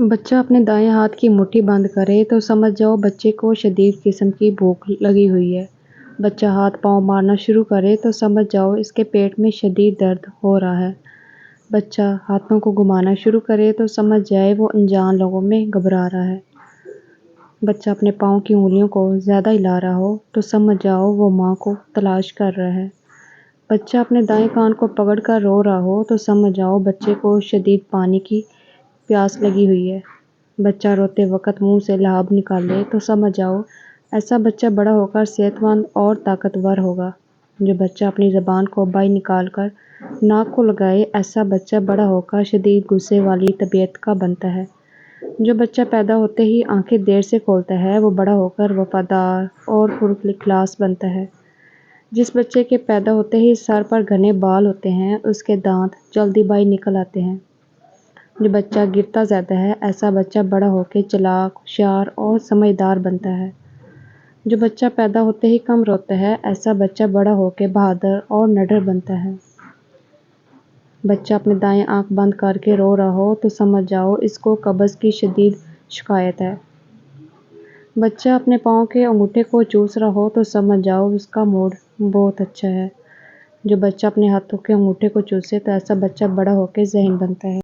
बच्चा अपने दाएं हाथ की मुट्ठी बंद करे तो समझ जाओ बच्चे को शदीद किस्म की भूख लगी हुई है। बच्चा हाथ पांव मारना शुरू करे तो समझ जाओ इसके पेट में शदीद दर्द हो रहा है। बच्चा हाथों को घुमाना शुरू करे तो समझ जाए वो अनजान लोगों में घबरा रहा है। बच्चा अपने पाँव की उंगलियों को ज़्यादा हिला रहा हो तो समझ जाओ वो माँ को तलाश कर रहा है। बच्चा अपने दाएं कान को पकड़कर रो रहा हो तो समझ जाओ बच्चे को शदीद पानी की प्यास लगी हुई है। बच्चा रोते वक्त मुंह से लहाब निकाले तो समझ जाओ ऐसा बच्चा बड़ा होकर सेहतमंद और ताकतवर होगा। जो बच्चा अपनी ज़बान को बाहर निकाल कर नाक को लगाए ऐसा बच्चा बड़ा होकर शदीद गुस्से वाली तबीयत का बनता है। जो बच्चा पैदा होते ही आंखें देर से खोलता है वो बड़ा होकर वफादार और पुरख्लास बनता है। जिस बच्चे के पैदा होते ही सर पर घने बाल होते हैं उसके दांत जल्दी बाहर निकल आते हैं। जो बच्चा गिरता ज़्यादा है ऐसा बच्चा बड़ा होकर चालाक, होशियार और समझदार बनता है। जो बच्चा पैदा होते ही कम रोता है ऐसा बच्चा बड़ा होकर बहादुर और निडर बनता है। बच्चा अपने दाएं आंख बंद करके रो रहा हो तो समझ जाओ इसको कब्ज़ की शदीद शिकायत है। बच्चा अपने पाँव के अंगूठे को चूस रहा हो तो समझ जाओ उसका मूड बहुत अच्छा है। जो बच्चा अपने हाथों के अंगूठे को चूसे तो ऐसा बच्चा बड़ा होकर ज़हीन बनता है।